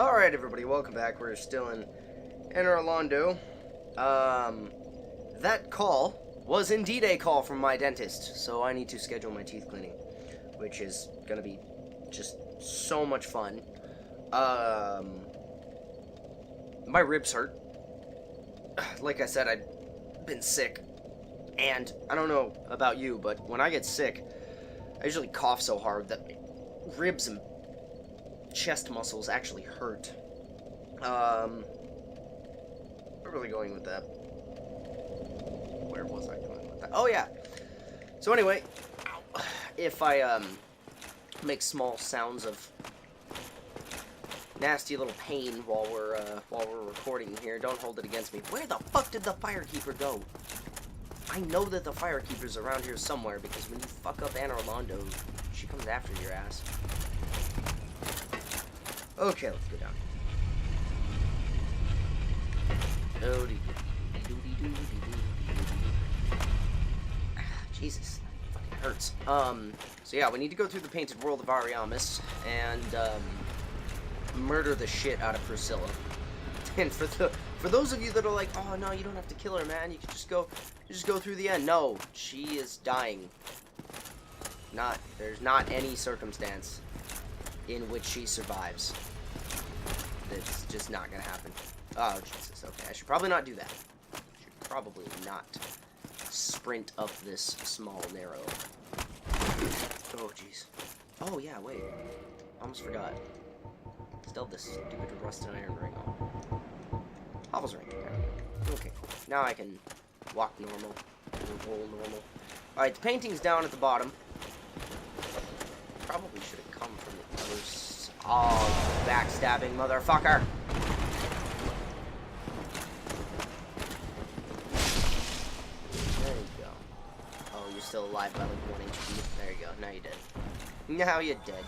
Alright, everybody, welcome back. We're still in Orlando. That call was indeed a call from my dentist, so I need to schedule my teeth cleaning, which is gonna be just so much fun. My ribs hurt. Like I said, I've been sick, and I don't know about you, but when I get sick, I usually cough so hard that my ribs and chest muscles actually hurt. Where were we going with that? Where was I going with that? Oh, yeah. So anyway, if I, make small sounds of nasty little pain while we're recording here, don't hold it against me. Where the fuck did the firekeeper go? I know that the firekeeper's around here somewhere, because when you fuck up Anne Orlando, she comes after your ass. Okay, let's go down. Jesus, that fucking hurts. So yeah, we need to go through the painted world of Ariamis and murder the shit out of Priscilla. And for those of you that are like, oh no, you don't have to kill her, man. You can just go through the end. No, she is dying. There's not any circumstance in which she survives. It's just not gonna happen. Oh, Jesus, okay. I should probably not do that. I should probably not sprint up this small, narrow... Oh, jeez. Oh, yeah, wait. Almost forgot. Still have this stupid rusted iron ring on. Hobble's ring. Okay, cool. Now I can walk normal. Roll normal. Alright, the painting's down at the bottom. Probably should have come from the other side. Oh, backstabbing motherfucker! There you go. Oh, you're still alive by like 1 HP. There you go. Now you're dead. Now you're dead.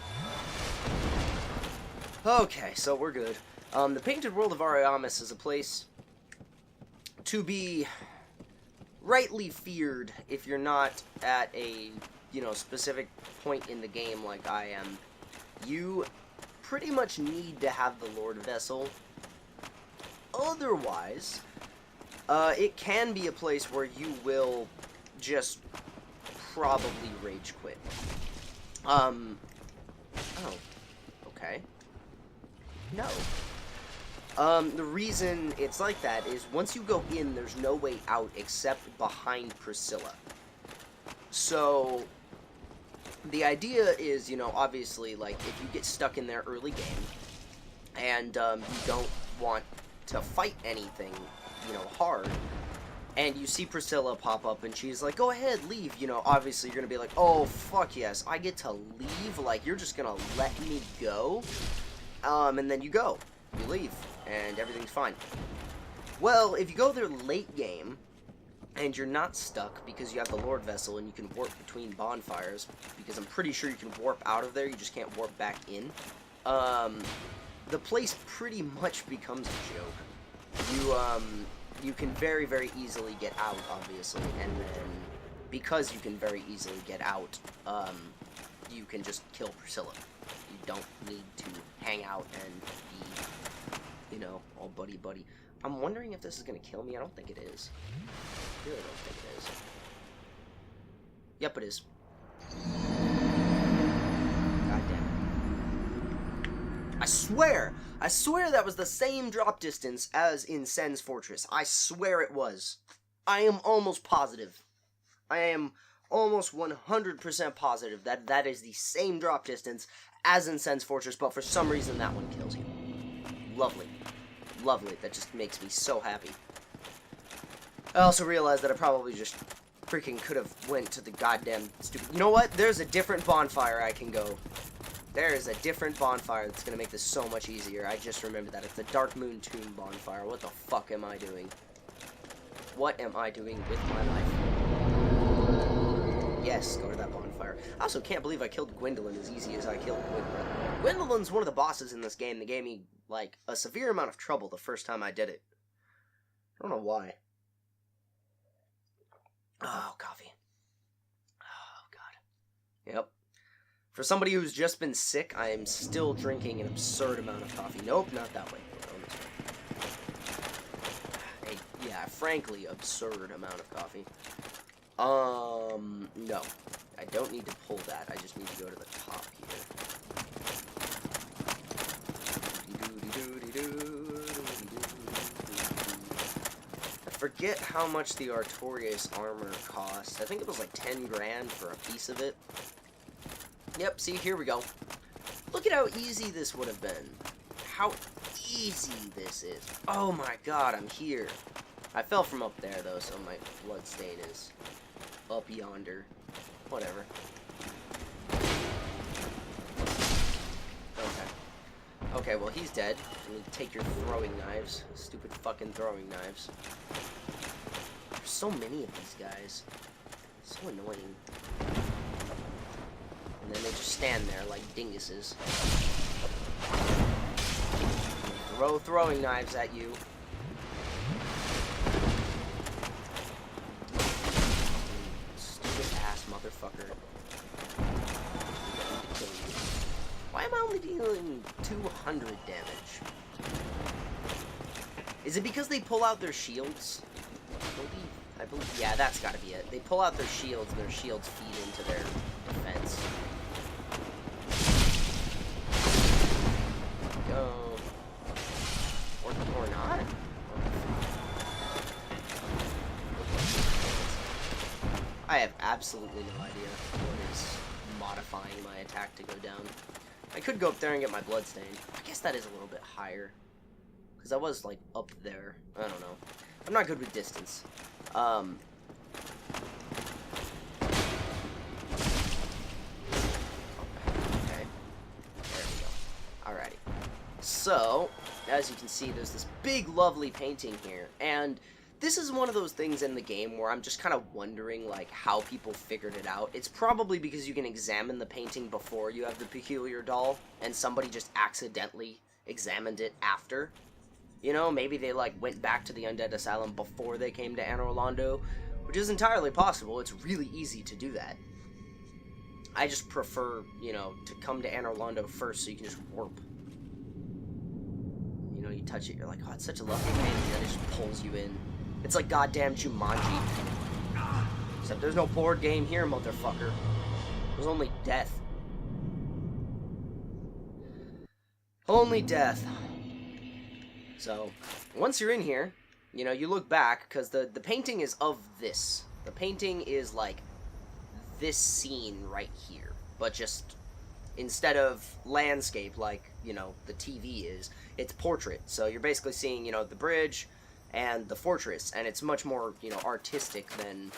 Okay, so we're good. The Painted World of Ariamis is a place to be rightly feared if you're not at a, specific point in the game like I am. You pretty much need to have the Lord Vessel. Otherwise, it can be a place where you will just probably rage quit. Oh, okay. No. The reason it's like that is once you go in, there's no way out except behind Priscilla. So the idea is, obviously, like, if you get stuck in there early game, and, you don't want to fight anything, hard, and you see Priscilla pop up, and she's like, go ahead, leave, obviously you're gonna be like, oh, fuck yes, I get to leave, like, you're just gonna let me go, and then you go, you leave, and everything's fine. Well, if you go there late game, and you're not stuck because you have the Lord Vessel and you can warp between bonfires, because I'm pretty sure you can warp out of there, you just can't warp back in, the place pretty much becomes a joke. You can very, very easily get out, obviously, and then, because you can very easily get out, you can just kill Priscilla. You don't need to hang out and be, all buddy-buddy. I'm wondering if this is gonna kill me. I don't think it is. I really don't think it is. Yep, it is. God damn it. I swear that was the same drop distance as in Sen's Fortress. I swear it was. I am almost positive. I am almost 100% positive that that is the same drop distance as in Sen's Fortress, but for some reason that one kills you. Lovely. Lovely. That just makes me so happy. I also realized that I probably just freaking could have went to the goddamn stupid... You know what? There's a different bonfire I can go. There is a different bonfire that's going to make this so much easier. I just remembered that. It's the Dark Moon Tomb bonfire. What the fuck am I doing? What am I doing with my life? Yes, go to that bonfire. I also can't believe I killed Gwendolyn as easy as I killed Gwendolyn. Gwendolyn's one of the bosses in this game that gave me, like, a severe amount of trouble the first time I did it. I don't know why. Oh, coffee. Oh, God. Yep. For somebody who's just been sick, I am still drinking an absurd amount of coffee. Nope, not that way. Yeah, frankly, absurd amount of coffee. No. I don't need to pull that. I just need to go to the top here. I forget how much the Artorias armor cost. I think it was like 10 grand for a piece of it. Yep, see, here we go. Look at how easy this would have been. How easy this is. Oh my god, I'm here. I fell from up there, though, so my blood stain is up yonder. Whatever. Okay. Okay, well, he's dead. Let me take your throwing knives. Stupid fucking throwing knives. There's so many of these guys. So annoying. And then they just stand there like dinguses. Throw throwing knives at you. Stupid ass motherfucker. Why am I only dealing 200 damage? Is it because they pull out their shields? I believe, yeah, that's gotta be it. They pull out their shields, and their shields feed into their defense. Go. Or not. I have absolutely no idea what is modifying my attack to go down. I could go up there and get my bloodstain. I guess that is a little bit higher. Because I was, like, up there. I don't know. I'm not good with distance. Okay. There we go. Alrighty. So, as you can see, there's this big, lovely painting here. And this is one of those things in the game where I'm just kind of wondering, like, how people figured it out. It's probably because you can examine the painting before you have the peculiar doll, and somebody just accidentally examined it after. You know, maybe they, like, went back to the Undead Asylum before they came to Anor Londo, which is entirely possible. It's really easy to do that. I just prefer, you know, to come to Anor Londo first so you can just warp. You know, you touch it, you're like, oh, it's such a lovely painting, and then it just pulls you in. It's like goddamn Jumanji. Except there's no board game here, motherfucker. There's only death. Only death. So, once you're in here, you know, you look back, because the painting is of this. The painting is like this scene right here. But just, instead of landscape like, you know, the TV is, it's portrait. So you're basically seeing, you know, the bridge and the fortress, and it's much more, you know, artistic than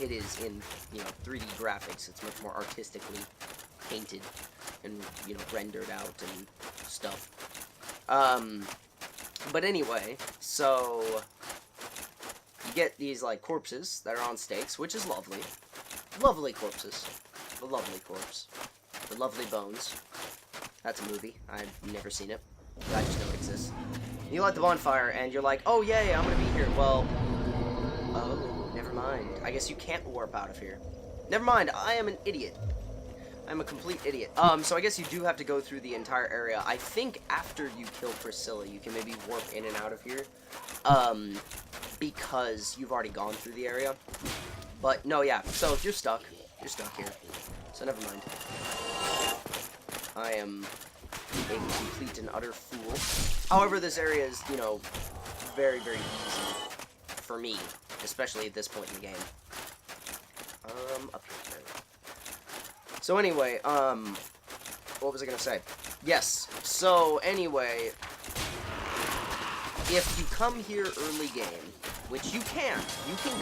it is in, you know, 3D graphics. It's much more artistically painted and, you know, rendered out and stuff. But anyway, so you get these, like, corpses that are on stakes, which is lovely. Lovely corpses. The lovely corpse. The lovely bones. That's a movie. I've never seen it. I just know it exists. You light the bonfire, and you're like, oh, yay, I'm gonna be here. Well, oh, never mind. I guess you can't warp out of here. Never mind, I am an idiot. I'm a complete idiot. So I guess you do have to go through the entire area. I think after you kill Priscilla, you can maybe warp in and out of here. Because you've already gone through the area. But, no, yeah, so if you're stuck here. So never mind. I am a complete and utter fool. However, this area is, you know, very, very easy for me, especially at this point in the game. Up here. So anyway, what was I gonna say? Yes, so anyway, if you come here early game, which you can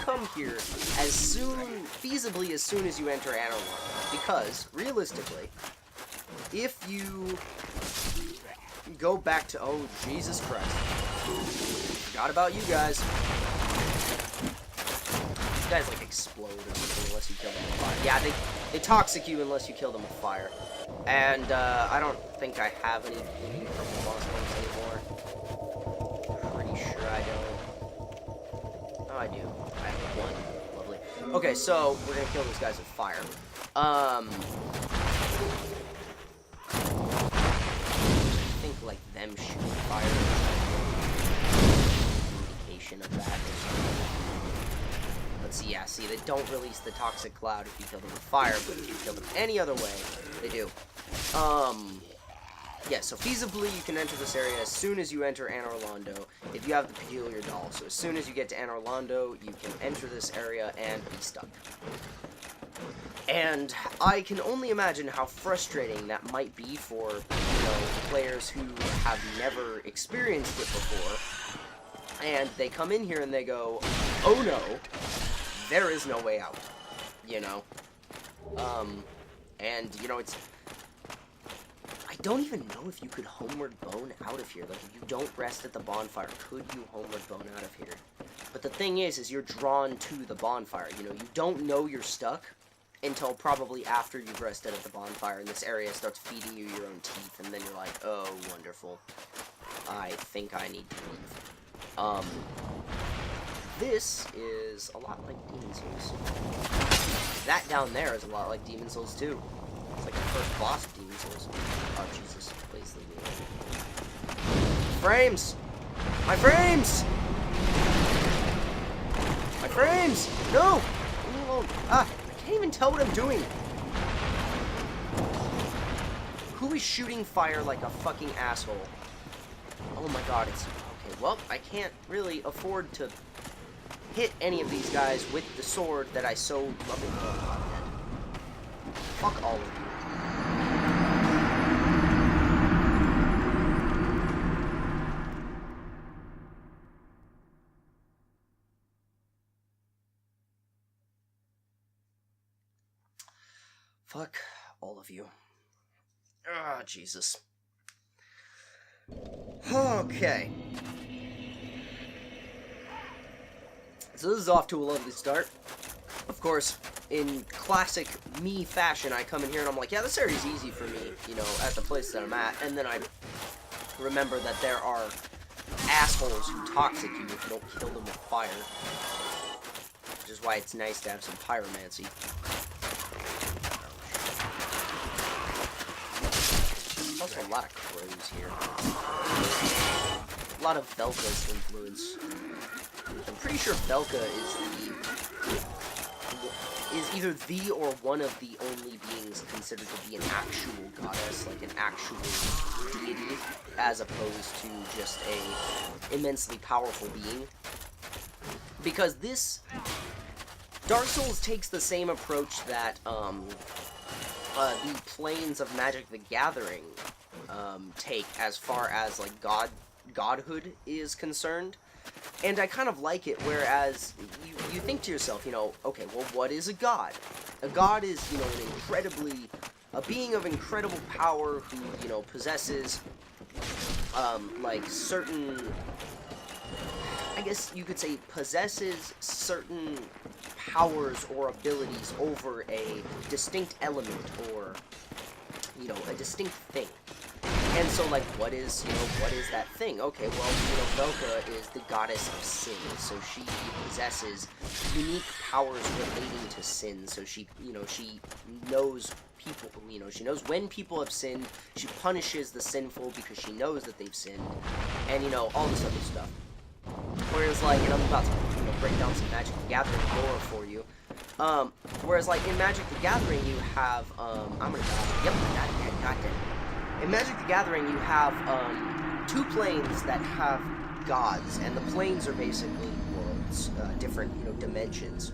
come here as soon, feasibly as soon as you enter Anor Londo, because, realistically, if you go back to, oh, Jesus Christ, forgot about you guys. You guys, like, explode or something unless you kill them with fire. Yeah, they toxic you unless you kill them with fire. And, I don't think I have any bleeding from the boss ones anymore. Pretty sure I don't. Oh, I do. I have one. Lovely. Okay, so, we're gonna kill these guys with fire. I think, like, them shooting fire is indication of that or something. Let's see, yeah, see, they don't release the toxic cloud if you kill them with fire, but if you kill them any other way, they do. Yeah, so feasibly, you can enter this area as soon as you enter Anor Londo, if you have the Peculiar Doll. So as soon as you get to Anor Londo, you can enter this area and be stuck. And I can only imagine how frustrating that might be for, you know, players who have never experienced it before. And they come in here and they go, oh no, there is no way out, you know? And, you know, it's... I don't even know if you could homeward bone out of here. Like, if you don't rest at the bonfire, could you homeward bone out of here? But the thing is you're drawn to the bonfire. You know, you don't know you're stuck until probably after you've rested at the bonfire, and this area starts feeding you your own teeth, and then you're like, oh, wonderful. I think I need to leave. This is a lot like Demon Souls. That down there is a lot like Demon Souls, too. It's like the first boss of Demon Souls. Oh, Jesus. Please leave me alone. Frames! My frames! My frames! No! Leave me alone. Ah! I can't even tell what I'm doing. Who is shooting fire like a fucking asshole? Oh my god, it's... Okay, well, I can't really afford to hit any of these guys with the sword that I so lovingly love. Fuck all of you. Fuck all of you. Ah, Jesus. Okay. So this is off to a lovely start. Of course, in classic me fashion, I come in here and I'm like, yeah, this area is easy for me, you know, at the place that I'm at. And then I remember that there are assholes who toxic you if you don't kill them with fire. Which is why it's nice to have some pyromancy. There's also a lot of crows here. A lot of Velka's influence. I'm pretty sure Velka is either the or one of the only beings considered to be an actual goddess, like an actual deity, as opposed to just a immensely powerful being. Because this Dark Souls takes the same approach that the planes of Magic the Gathering take as far as like godhood is concerned. And I kind of like it, whereas you think to yourself, you know, okay, well, what is a god? A god is, you know, a being of incredible power who, you know, possesses, like, certain, I guess you could say, possesses certain powers or abilities over a distinct element or, you know, a distinct thing. And so, like, what is that thing? Okay, well, you know, Velka is the goddess of sin, so she possesses unique powers relating to sin, so she, you know, she knows people, you know, she knows when people have sinned, she punishes the sinful because she knows that they've sinned, and, you know, all this other stuff. Whereas, like, and I'm about to, you know, break down some Magic the Gathering lore for you. Whereas, like, in Magic the Gathering, you have, I'm gonna die. Yep, I got it. In Magic the Gathering, you have, 2 planes that have gods, and the planes are basically worlds, different, you know, dimensions.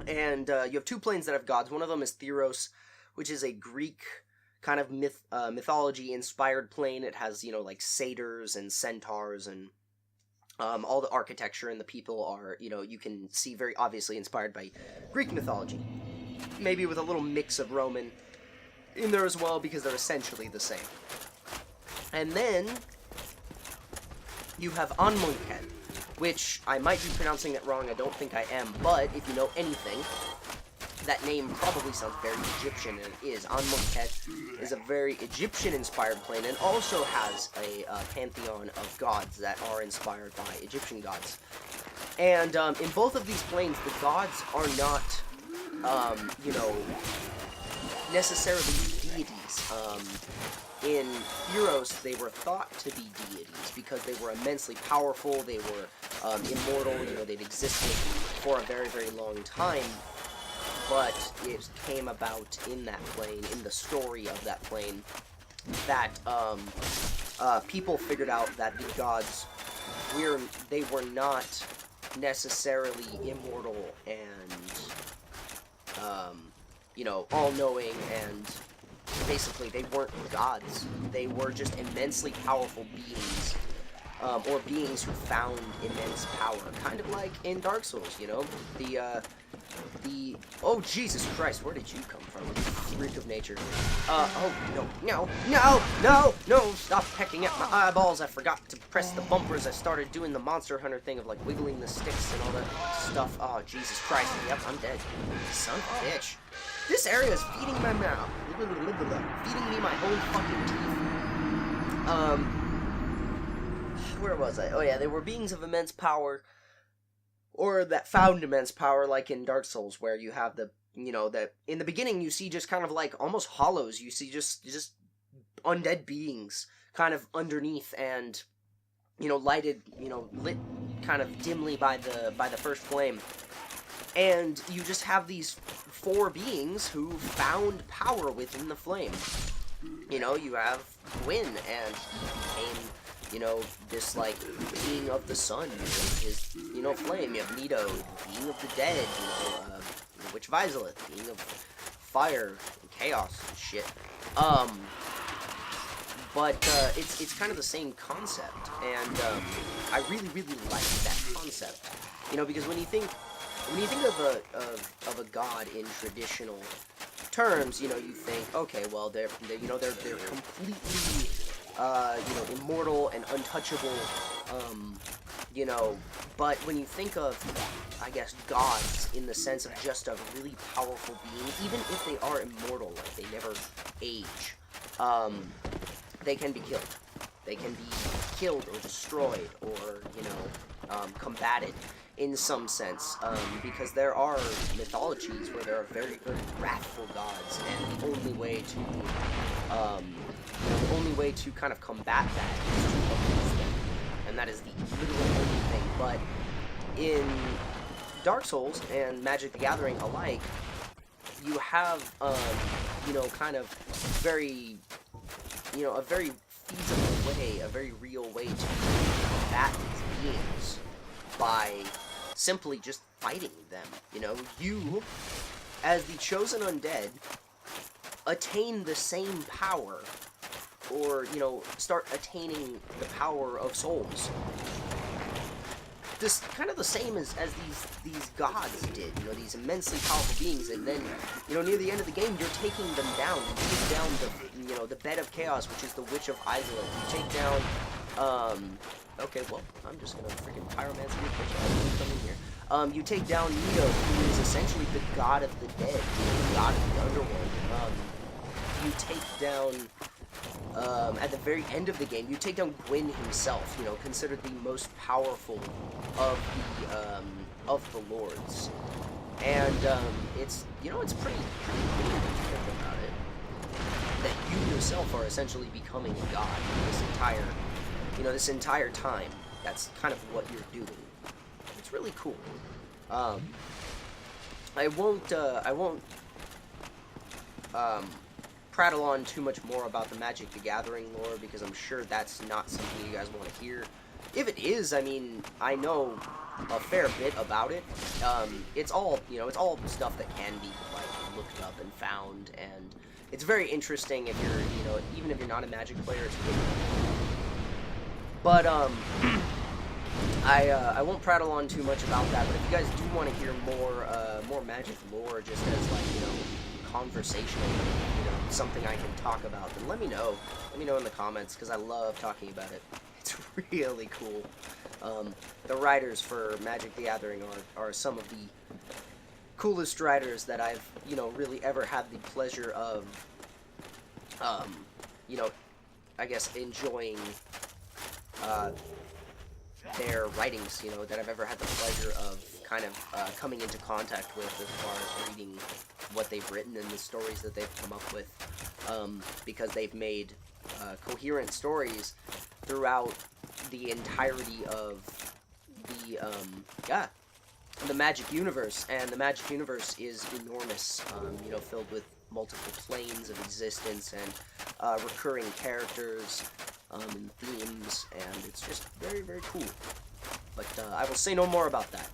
And, you have 2 planes that have gods. One of them is Theros, which is a Greek kind of mythology-inspired plane. It has, you know, like, satyrs and centaurs and all the architecture and the people are, you know, you can see very obviously inspired by Greek mythology. Maybe with a little mix of Roman in there as well, because they're essentially the same. And then you have Anmunket, which I might be pronouncing it wrong, I don't think I am, but if you know anything, that name probably sounds very Egyptian, and it is. Anmunket is a very Egyptian-inspired plane, and also has a pantheon of gods that are inspired by Egyptian gods. And in both of these planes, the gods are not, you know, necessarily In Heroes, they were thought to be deities because they were immensely powerful, they were immortal, you know, they'd existed for a very, very long time, but it came about in that plane, in the story of that plane, that people figured out that the gods, they were not necessarily immortal and, you know, all-knowing, and basically they weren't gods. They were just immensely powerful beings, or beings who found immense power. Kind of like in Dark Souls, you know? Oh, Jesus Christ, where did you come from? Freak of nature. Oh, no, stop pecking at my eyeballs. I forgot to press the bumpers. I started doing the Monster Hunter thing of, like, wiggling the sticks and all that stuff. Oh, Jesus Christ. Yep, I'm dead. Son of a bitch. This area is feeding my mouth. Feeding me my own fucking teeth. Where was I? Oh, yeah, they were beings of immense power, or that found immense power, like in Dark Souls, where you have the, you know, that in the beginning you see just kind of like almost hollows. You see just undead beings kind of underneath, and, you know, lit kind of dimly by the first flame. And you just have these 4 beings who found power within the flame. You know, you have Gwyn, and he became, you know, this, like, being of the sun, his, you know, flame. You have Nito, being of the dead, you know, Witch Vizalith, being of fire and chaos and shit. But it's kind of the same concept, and I really, really like that concept. You know, because when you think of a god in traditional terms, you know, you think, okay, well, they're completely, you know, immortal and untouchable, you know, but when you think of, I guess, gods in the sense of just a really powerful being, even if they are immortal, like they never age, they can be killed. They can be killed or destroyed or, you know, combated in some sense, because there are mythologies where there are very, very wrathful gods, and the only way to kind of combat that is to appease them, and that is the literal only thing. But in Dark Souls and Magic the Gathering alike, you have, you know, kind of very, you know, a very feasible way, a very real way to combat these beings by simply just fighting them. You know, you, as the chosen undead, attain the same power, or, you know, start attaining the power of souls. This kind of the same as these gods did, you know, these immensely powerful beings, and then, you know, near the end of the game, you're taking them down. You take down the, you know, the Bed of Chaos, which is the Witch of Isolate. You take down, okay, well, I'm just gonna freaking pyromancy your bitch ass. Come in here. You take down Nito, who is essentially the god of the dead, the god of the underworld. You take down, at the very end of the game, you take down Gwyn himself, you know, considered the most powerful of the lords. And, it's, you know, it's pretty cool if you think about it, that you yourself are essentially becoming a god this entire time. That's kind of what you're doing. It's really cool. I won't prattle on too much more about the Magic the Gathering lore, because I'm sure that's not something you guys want to hear. If it is, I mean, I know a fair bit about it. It's all, you know, it's all stuff that can be, like, looked up and found, and it's very interesting if you're, you know, even if you're not a Magic player, it's really cool. But, I won't prattle on too much about that, but if you guys do want to hear more Magic lore, just as, like, you know, conversational, you know, something I can talk about, then let me know. Let me know in the comments, because I love talking about it. It's really cool. The writers for Magic the Gathering are some of the coolest writers that I've, you know, really ever had the pleasure of, you know, I guess enjoying, their writings, you know, that I've ever had the pleasure of kind of coming into contact with as far as reading what they've written and the stories that they've come up with, because they've made coherent stories throughout the entirety of the Magic Universe, and the Magic Universe is enormous, you know, filled with multiple planes of existence and recurring characters and themes, and it's just very, very cool. But I will say no more about that.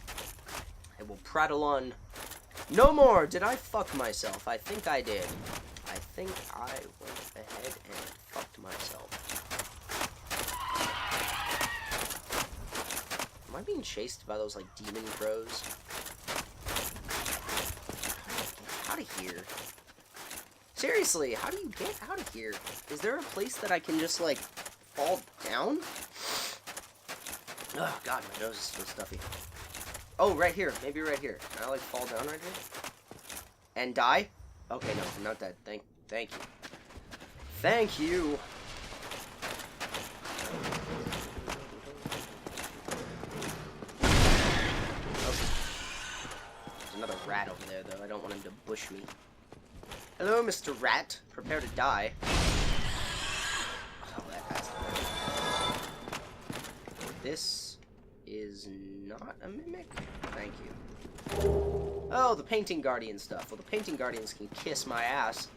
I will prattle on no more. Did I fuck myself? I think I did. I think I went ahead and fucked myself. Am I being chased by those, like, demon crows? How do I get out of here? Seriously, how do you get out of here? Is there a place that I can just, like, fall down? Oh, God, my nose is so stuffy. Oh, right here. Maybe right here. Can I, like, fall down right here? And die? Okay, no, I'm not dead. Thank you. Thank you! Another rat over there, though. I don't want him to bush me. Hello, Mr. Rat. Prepare to die. Oh, that has to hurt. This is not a mimic? Thank you. Oh, the Painting Guardian stuff. Well, the Painting Guardians can kiss my ass.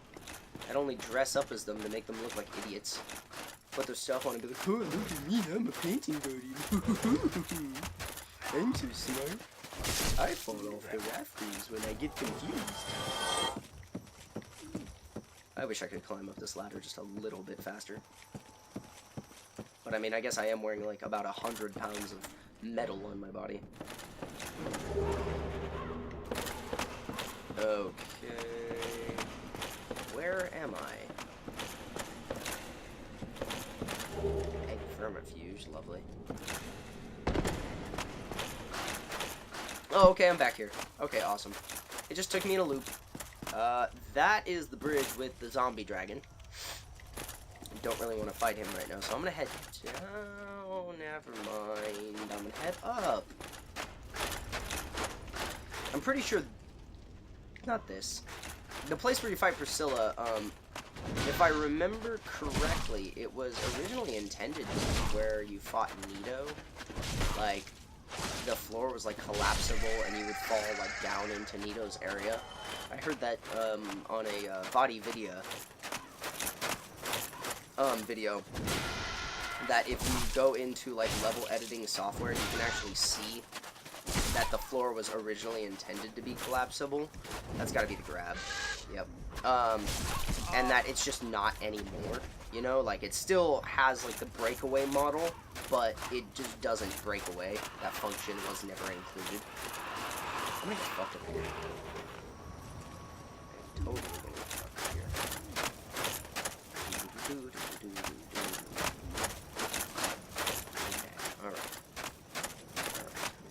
I'd only dress up as them to make them look like idiots. Put their stuff on and be like, oh, look at me, I'm a Painting Guardian. I'm so smart. I fall off the rafters when I get confused. I wish I could climb up this ladder just a little bit faster. But I mean, I guess I am wearing like about 100 pounds of metal on my body. Okay. Where am I? Egg vermifuge, lovely. Oh, okay, I'm back here. Okay, awesome. It just took me in a loop. That is the bridge with the zombie dragon. I don't really want to fight him right now, so I'm gonna head down. Never mind. I'm gonna head up. I'm pretty sure... Not this. The place where you fight Priscilla, if I remember correctly, it was originally intended to be where you fought Nito. Like... the floor was like collapsible and you would fall like down into Nito's area. I heard that on a Vadi video that if you go into like level editing software, you can actually see that the floor was originally intended to be collapsible. That's gotta be the grab. Yep. And that it's just not anymore. You know, like it still has like the breakaway model, but it just doesn't break away. That function was never included. I'm gonna get fucked up here. I'm totally gonna get fucked up here. Okay, alright.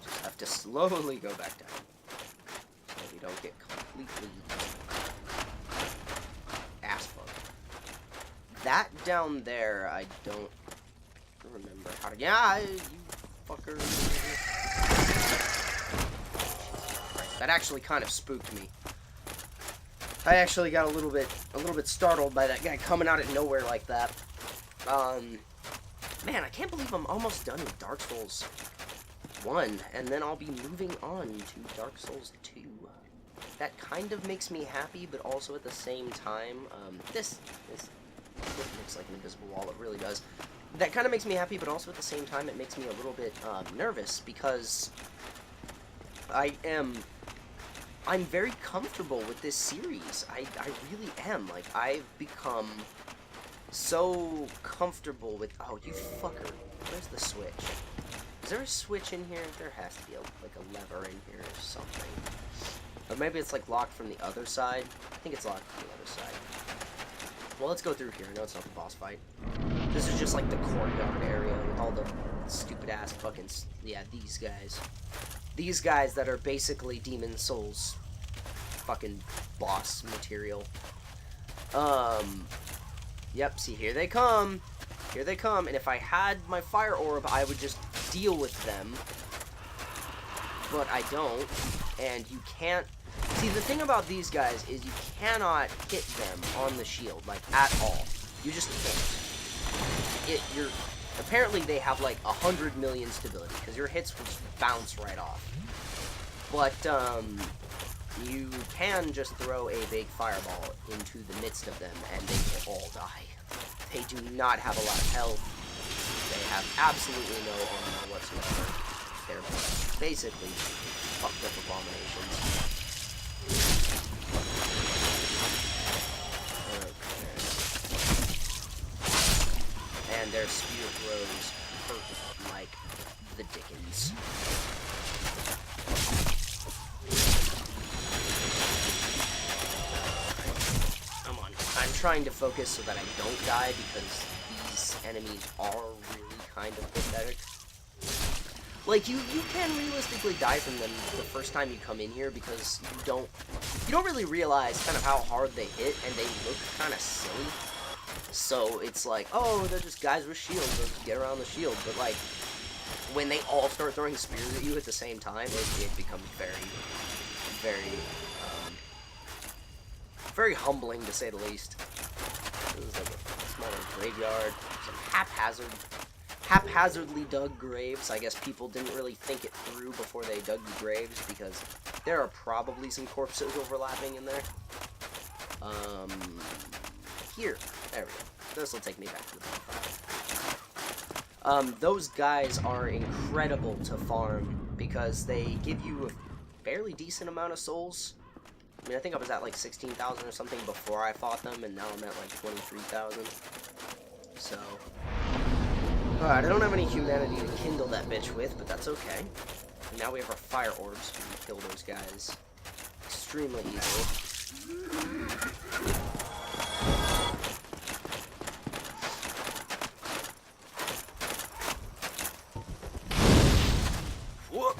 Just have to slowly go back down. So we don't get completely ass fucked. That down there, I don't remember how to... Yeah, you fucker. That actually kind of spooked me. I actually got a little bit startled by that guy coming out of nowhere like that. Man, I can't believe I'm almost done with Dark Souls 1, and then I'll be moving on to Dark Souls 2. That kind of makes me happy, but also at the same time, this looks like an invisible wall, it really does. That kind of makes me happy, but also at the same time, it makes me a little bit nervous, because I'm very comfortable with this series. I really am. Like, I've become so comfortable with... Oh, you fucker. Where's the switch? Is there a switch in here? There has to be, like, a lever in here or something. Or maybe it's, like, locked from the other side. I think it's locked from the other side. Well, let's go through here. I know it's not the boss fight. This is just, like, the courtyard area with all the stupid-ass fucking... Yeah, these guys. These guys that are basically Demon Souls fucking boss material. Yep, see, here they come. Here they come, and if I had my fire orb, I would just deal with them. but I don't, and you can't... See, the thing about these guys is you cannot hit them on the shield, like, at all. You just can't. Apparently they have, like, 100 million stability, because your hits will just bounce right off. But, you can just throw a big fireball into the midst of them, and they will all die. They do not have a lot of health. They have absolutely no armor whatsoever. They're basically fucked up abominations. Okay. And their spear throws hurt like the dickens. Come on. I'm trying to focus so that I don't die because these enemies are really kind of pathetic. Like, you can realistically die from them the first time you come in here because you don't really realize kind of how hard they hit, and they look kind of silly. So it's like, oh, they're just guys with shields, they'll just get around the shield. But, like, when they all start throwing spears at you at the same time, it becomes very humbling, to say the least. This is like a smaller graveyard, some haphazardly dug graves. I guess people didn't really think it through before they dug the graves, because there are probably some corpses overlapping in there. Here. There we go. This will take me back to the bonfire. Those guys are incredible to farm, because they give you a fairly decent amount of souls. I mean, I think I was at like 16,000 or something before I fought them, and now I'm at like 23,000. So... Alright, I don't have any humanity to kindle that bitch with, but that's okay. And now we have our fire orbs, we can kill those guys extremely easily. Whoop!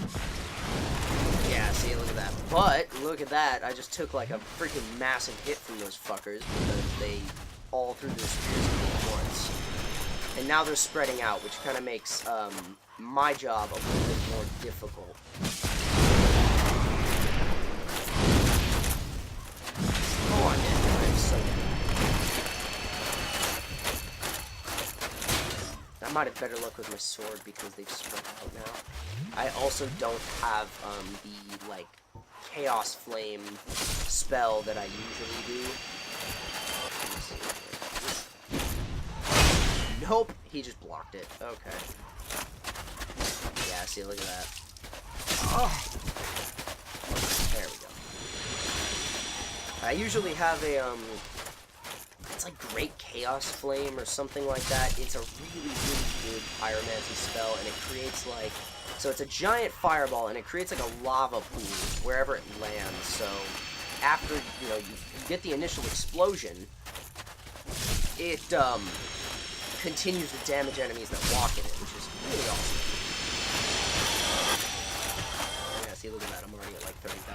Yeah, see, look at that. But, look at that, I just took like a freaking massive hit from those fuckers because they all threw their spears at me at once. And now they're spreading out, which kind of makes my job a little bit more difficult. Come on, man. I'm so good. I might have better luck with my sword because they've spread out now. I also don't have the, like, Chaos Flame spell that I usually do. Nope, he just blocked it. Okay. Yeah, see, look at that. Oh! There we go. I usually have a, it's like Great Chaos Flame or something like that. It's a really, really good pyromancy spell, and it creates, like... So it's a giant fireball, and it creates, like, a lava pool wherever it lands. So after, you know, you get the initial explosion, it, continues to damage enemies that walk in it, which is really awesome. Yeah, see, look at that. I'm already at like 30,000.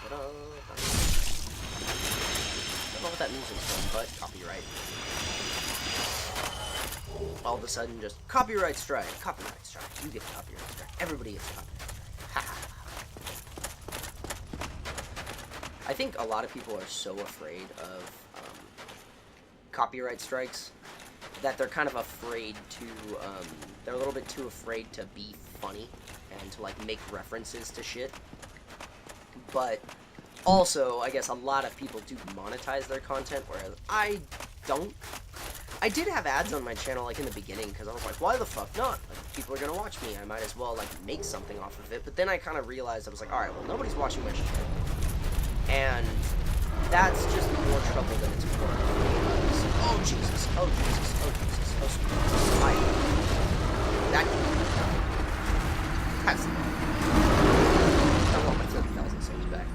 I don't know what that music's from, but copyright. All of a sudden, just copyright strike. Copyright strike. You get copyright strike. Everybody gets copyright strike. Ha ha. I think a lot of people are so afraid of copyright strikes that they're kind of afraid to, they're a little bit too afraid to be funny and to, like, make references to shit. But also, I guess a lot of people do monetize their content, whereas I don't. I did have ads on my channel, like, in the beginning, because I was like, why the fuck not? Like, if people are gonna watch me, I might as well, like, make something off of it. But then I kind of realized, I was like, alright, well, nobody's watching my shit. And that's just more trouble than it's worth. Oh, Jesus. Oh, Jesus. Oh, Jesus. Oh, sweet. That's... I want my 30,000 souls back.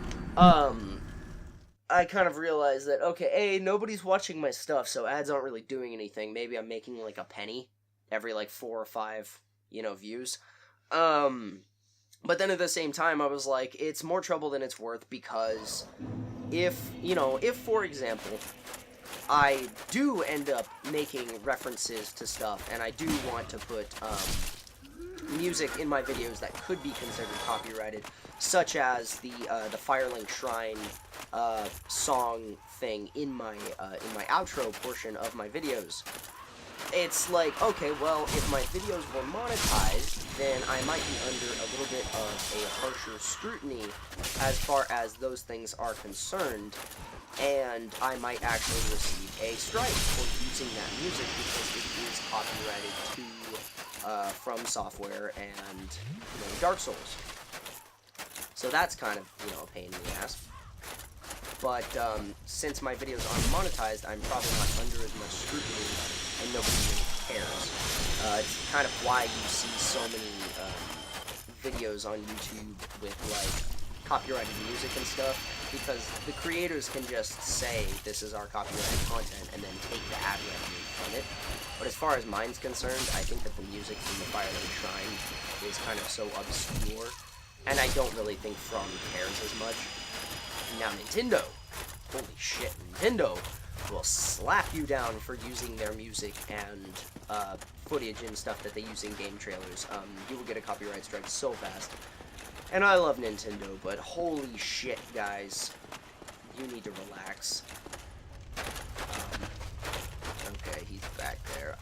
I kind of realized that, okay, A, nobody's watching my stuff, so ads aren't really doing anything. Maybe I'm making, like, a penny every, like, 4 or 5, you know, views. But then at the same time, I was like, it's more trouble than it's worth, because if, you know, if, for example, I do end up making references to stuff, and I do want to put music in my videos that could be considered copyrighted, such as the Firelink Shrine song thing in my outro portion of my videos. It's like, okay, well, if my videos were monetized, then I might be under a little bit of a harsher scrutiny as far as those things are concerned, and I might actually receive a strike for using that music because it is copyrighted to From Software and, you know, Dark Souls. So that's kind of, you know, a pain in the ass. But since my videos aren't monetized, I'm probably not under as much scrutiny, and nobody really cares. It's kind of why you see so many videos on YouTube with, like, copyrighted music and stuff, because the creators can just say, this is our copyrighted content, and then take the ad revenue from it. But as far as mine's concerned, I think that the music from the Firelink Shrine is kind of so obscure, and I don't really think From cares as much. Now Nintendo, holy shit, Nintendo will slap you down for using their music and footage and stuff that they use in game trailers. You will get a copyright strike so fast. And I love Nintendo, but holy shit, guys, you need to relax. Okay, he's back there.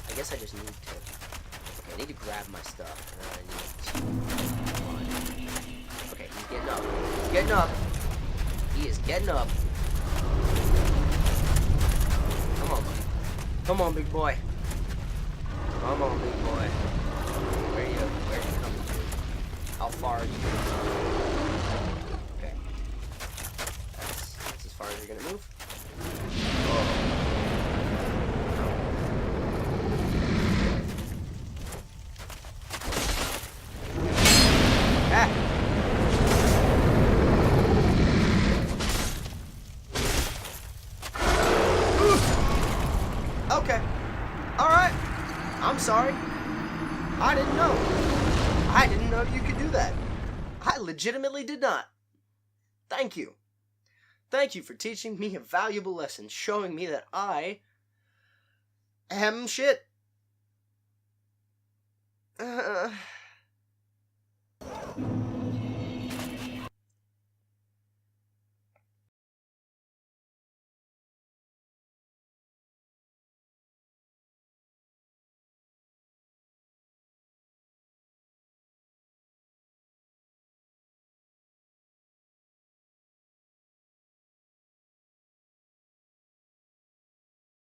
I guess I just need to... Okay, I need to grab my stuff. Okay, he's getting up. He's getting up. He is getting up. Come on, buddy. Come on, big boy. Come on, big boy. Where are you coming to? How far are you going to move? Okay. That's as far as you're going to move. Oh. Ah! Okay. Alright. I'm sorry. I didn't know. I didn't know you could do that. I legitimately did not. Thank you. Thank you for teaching me a valuable lesson, showing me that I am shit.